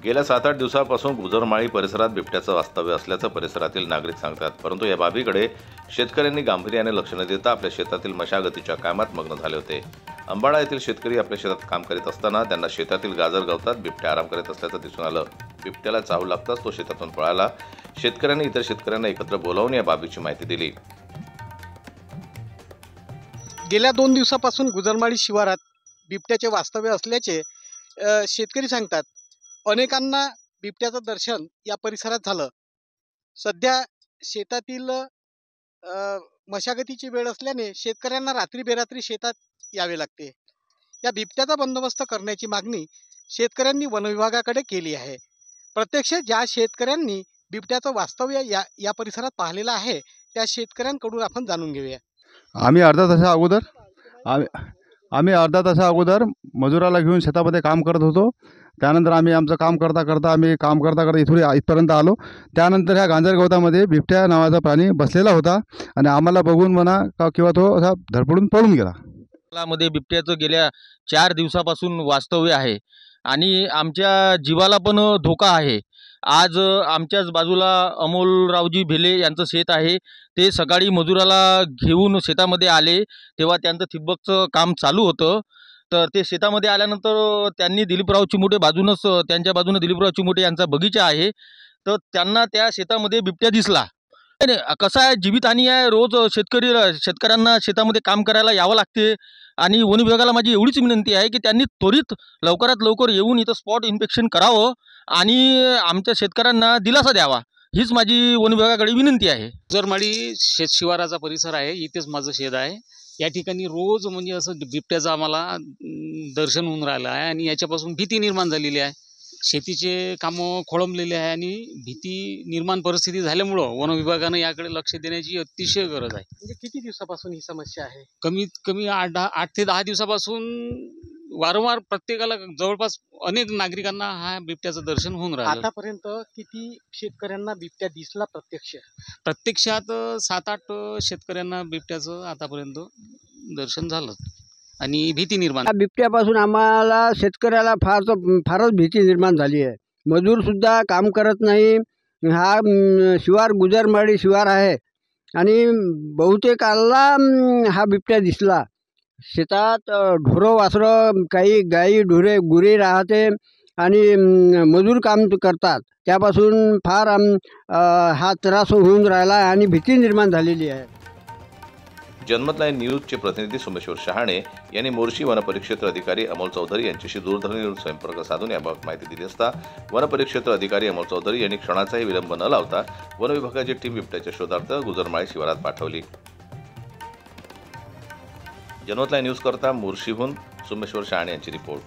गेल्या 7-8 दिवसांपासून गुजरमाळी परिसरात बिबट्याचं वास्तव्य असल्याचं परिसरातील नागरिक सांगतात। परंतु या बाबीकडे शेतकऱ्यांनी गांभीर्याने लक्ष न देता आपल्या शेतातील मशागतीच्या कामात मग्न झाले होते। अंबाडा येथील शेतकरी आपल्या शेतात काम करीत असताना त्यांना शेतातील गाजर गवतात बिबट्या आराम करीत असल्याचं दिसून आलं। बिबट्याला चाहूल लागताच तो शेतातून पळाला। शेतकऱ्यांनी इतर शेतकऱ्यांना एकत्र बोलावून या बाबीची माहिती दिली। गेल्या 2 दिवसापासून गुजरमाळी शिवारात बिबट्याचे वास्तव्य असल्याचे शेतकरी सांगतात। अनेकांना बिबट्याचं दर्शन या परिसरात झालं। सध्या शेतातील मशागतीची वेळ असल्याने शेतकऱ्यांना रात्री बेरात्री शेतात यावे लागते। या बिबट्याचा बंदोबस्त करण्याची मागणी शेतकऱ्यांनी वनविभागाकडे केली आहे। प्रत्यक्ष ज्या शेतकऱ्यांनी बिबट्याचं वास्तव्य या परिसरात पाहिलेलं आहे त्या शेतकऱ्यांकडून आपण जाणून घेऊया। आम्ही अर्धा तासा अगोदर मजुराला घेऊन शेतामध्ये काम करत होतो। त्यानंतर आम्ही आमचं काम करता इथपर्यंत आलो। त्यानंतर ह्या गांजर गवतामध्ये बिबट्या नावाचा प्राणी बसलेला होता आणि आम्हाला बघून म्हणा किंवा तो असा धडपडून पळून गेला। मध्ये बिबट्याचं गेल्या 4 दिवसापासून वास्तव्य आहे आणि आमच्या जीवाला पण धोका आहे। आज आमच्याच बाजूला अमोलरावजी भेले यांचं शेत आहे। ते सकाळी मजुराला घेऊन शेतामध्ये आले तेव्हा त्यांचं ठिबकचं काम चालू होतं। तर ते शेतामध्ये आल्यानंतर त्यांनी दिलीपराव चिमुटे त्यांच्या बाजूने दिलीपराव चिमुटे यांचा बगीचा आहे। तर त्यांना त्या शेतामध्ये बिबट्या दिसला। कसं आहे, जीवितहानी आहे। रोज शेतकऱ्यांना शेतामध्ये काम करायला यावं लागते आणि वन विभागाला माझी एवढीच विनंती आहे की त्यांनी त्वरित लवकरात लवकर येऊन इथं स्पॉट इन्स्पेक्शन करावं आणि आमच्या शेतकऱ्यांना दिलासा द्यावा, हीच माझी वन विभागाकडे विनंती आहे। गुजरमाळी शिवाराचा परिसर आहे, इथेच माझं शेत आहे। या ठिकाणी रोज म्हणजे असं बिबट्याचं आम्हाला दर्शन होऊन राहिलं आहे आणि याच्यापासून भीती निर्माण झालेली आहे। शेतीचे कामं खोळंबलेले आहे आणि भीती निर्माण परिस्थिती झाल्यामुळं वन विभागानं याकडे लक्ष देण्याची अतिशय गरज आहे। म्हणजे किती दिवसापासून ही समस्या आहे? कमीत कमी 8 ते 10 दिवसापासून वारंवार प्रत्येकाला जवळपास अनेक नागरिकांना हा बिबट्याचं दर्शन होऊन राहिलं। आतापर्यंत किती शेतकऱ्यांना बिबट्या दिसला प्रत्यक्षात 7-8 शेतकऱ्यांना बिबट्याचं आतापर्यंत दर्शन झालं आणि भीती निर्माण। बिबट्यापासून आम्हाला शेतकऱ्याला फारच भीती निर्माण झाली आहे। मजूर सुद्धा काम करत नाही। हा शिवार गुजरमाळी शिवार आहे आणि बहुतेकाला हा बिबट्या दिसला। शेतात ढोरं वासरं काही गाई गुरे राहते आणि मजूर काम करतात। त्यापासून फार हा त्रास होऊन राहिला आणि भीती निर्माण झालेली आहे। जनमत लाईव्ह न्यूजचे प्रतिनिधी सोमेश्वर शहाणे यांनी मोर्शी वनपरिक्षेत्र अधिकारी अमोल चौधरी यांच्याशी दूरध्वनीवरून संपर्क साधून याबाबत माहिती दिली असता वनपरिक्षेत्र अधिकारी अमोल चौधरी यांनी क्षणाचाही विलंब न लावता वन विभागाची टीम बिबट्याच्या शोधार्थ गुजरमाळी शिवारात पाठवली। जनमत लाईव्ह न्यूज करता मोर्शीहून सोमेश्वर शहाणे यांची रिपोर्ट।